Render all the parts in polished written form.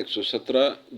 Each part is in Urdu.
117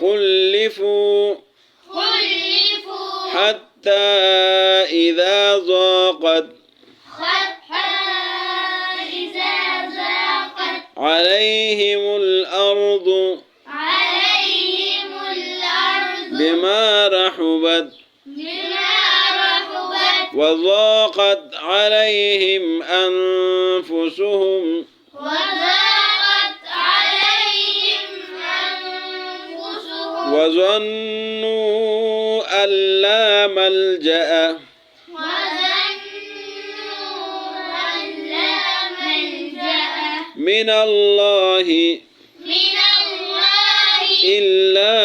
خلفوا حتى إذا ضاقت عليهم الأرض بما رحبت وضاقت عليهم أنفسهم وظنوا أن لا ملجأ من الله إلا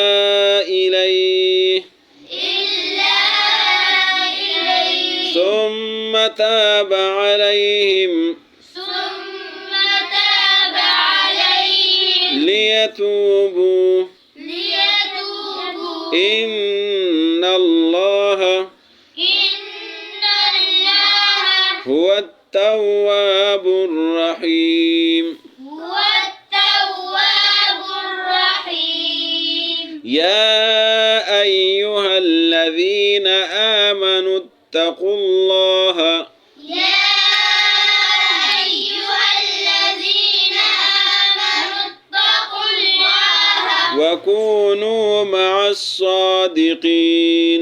إليه ثم تاب عليهم ليتوبوا إن الله هو التواب الرحيم. يا أيها الذين آمنوا اتقوا الله وكونوا مع الصادقين.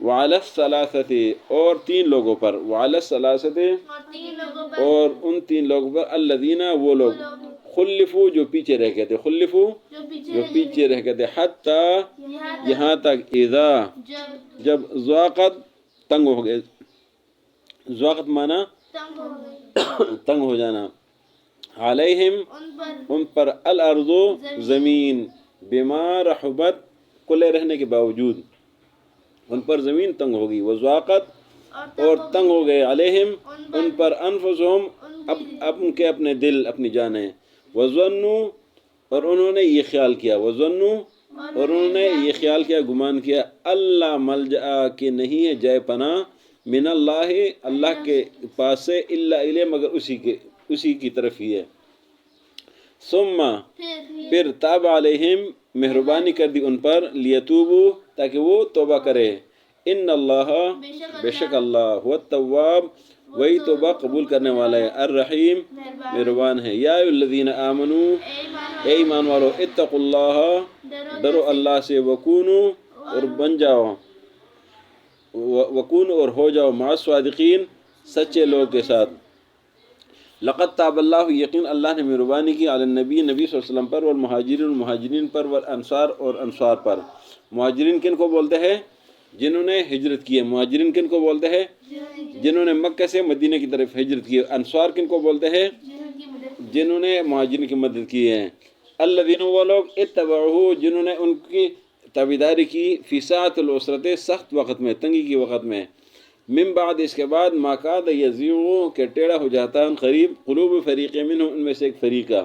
وعلی الثلاثۃ اور 3 لوگوں پر، وعلی الثلاثۃ اور 3 لوگوں پر اور ان 3 لوگوں پر، الذین وہ لوگ، خلفوا جو پیچھے رہ گئے تھے، خلفوا جو پیچھے رہ گئے تھے، حتی یہاں تک، اذا جب ذاقت تنگ ہو گئے، ذاقت مانا تنگ ہو گئی تنگ ہو جانا، علیہم ان پر، الارض زمین، بما رحبت کھلے رہنے کے باوجود ان پر زمین تنگ ہوگی، وذاقت اور تنگ ہو گئے، علیہم ان پر، انفسہم ان کے اپنے دل، اپنی جانیں، وظنوا اور انہوں نے یہ خیال کیا، وظنوا اور انہوں نے یہ خیال کیا، گمان کیا، اللہ ملجا کہ نہیں ہے جائے پناہ، من اللہ اللہ کے پاس سے، الا الیہ مگر اسی کی طرف ہی ہے، ثم پھر تاب علیہم مہربانی کر دی ان پر، لیتوبوا تاکہ وہ توبہ کرے، ان اللہ بے شک اللہ هو التواب وہی توبہ قبول کرنے والا ہے، الرحیم مہربان ہے، یا ایھا الذین آمنوا اے ایمان والو، اتقوا اللہ ڈرو اللہ سے، وکونوا اور بن جاؤ، وکونوا اور ہو جاؤ، مع الصادقین سچے لوگ کے ساتھ، لقد تاب اللہ یقین اللہ نے مہربانی کی، علی النبی نبی صلی اللہ علیہ وسلم پر، والمہاجرین مہاجرین پر، والانصار اور انصار پر، مہاجرین کن کو بولتے ہیں؟ جنہوں نے ہجرت کی ہے، مہاجرین کن کو بولتے ہیں؟ جنہوں نے مکہ سے مدینہ کی طرف ہجرت کی ہے، انصار کن کو بولتے ہیں؟ جنہوں نے مہاجرین کی مدد کی ہے، الذین وہ لوگ، اتبعوہ جنہوں نے ان کی تابعداری کی، فی ساعۃ العسرۃ سخت وقت میں، تنگی کی وقت میں، من بعد اس کے بعد، ما کاد یزیغ کہ ٹیڑھا ہو جاتا ہے قریب، قلوب فریق منہم ان میں سے ایک فریق کا،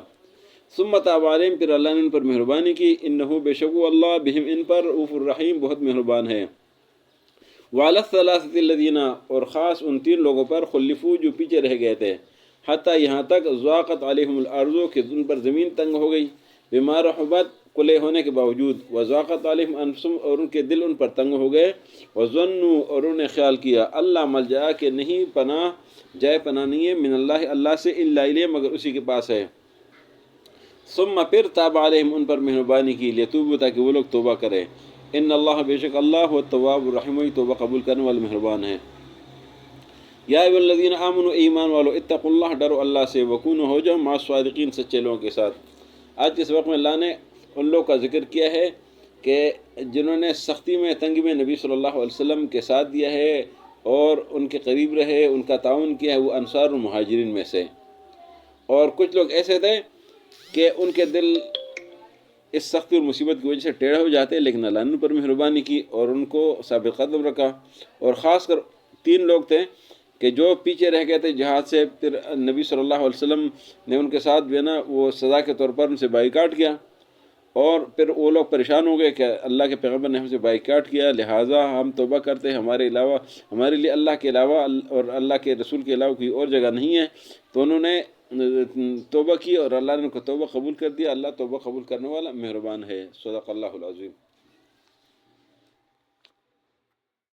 ثم تاب علیہم پھر اللہ نے ان پر مہربانی کی، انہ بے شک اللہ بہم ان پر، رؤوف الرحیم بہت مہربان ہے، وعلی الثلاثۃ الذین اور خاص ان 3 لوگوں پر، خلفوا جو پیچھے رہ گئے تھے، حتیٰ یہاں تک، ذاقت علیہم الارض کہ ان پر زمین تنگ ہو گئی، بما رحبت کھلے ہونے کے باوجود، وذاقت علیہم انفسہم اور ان کے دل ان پر تنگ ہو گئے، وظنوا اور انہوں نے خیال کیا، اللہ ملجا کہ نہیں پناہ جائے پناہ نہیں ہے، من اللہ اللہ سے، الا الیہ مگر اسی کے پاس ہے، ثم پھر تاب علیہم ان پر مہربانی کی، لیتوبوا تاکہ وہ لوگ توبہ کریں، ان اللہ بے شک اللہ هو التواب الرحیم وہی توبہ قبول کرنے والا مہربان ہے، یا ایھا الذین آمنوا ایمان والو، اتقوا اللہ ڈرو اللہ سے، وکونوا ہو جاؤ، مع الصادقین سچے لوگوں کے ساتھ۔ آج کے سبق میں اللہ نے ان لوگوں کا ذکر کیا ہے کہ جنہوں نے سختی میں تنگی میں نبی صلی اللہ علیہ وسلم کے ساتھ دیا ہے اور ان کے قریب رہے، ان کا تعاون کیا ہے، وہ انصار و مہاجرین میں سے، اور کچھ لوگ ایسے تھے کہ ان کے دل اس سختی اور مصیبت کی وجہ سے ٹیڑھا ہو جاتے، لیکن اللہ نے ان پر مہربانی کی اور ان کو ثابت قدم رکھا، اور خاص کر 3 لوگ تھے کہ جو پیچھے رہ گئے تھے جہاد سے، پھر نبی صلی اللہ علیہ وسلم نے ان کے ساتھ جو ہے نا وہ سزا کے طور پر ان سے بائیکاٹ کیا، اور پھر وہ لوگ پریشان ہو گئے کہ اللہ کے پیغمبر نے ہم سے بائیکاٹ کیا، لہٰذا ہم توبہ کرتے ہیں، ہمارے لیے اللہ کے علاوہ اور اللہ کے رسول کے علاوہ کوئی اور جگہ نہیں ہے، تو انہوں نے توبہ کی اور اللہ نے ان کو توبہ قبول کر دیا، اللہ توبہ قبول کرنے والا مہربان ہے، صدق اللہ العظیم۔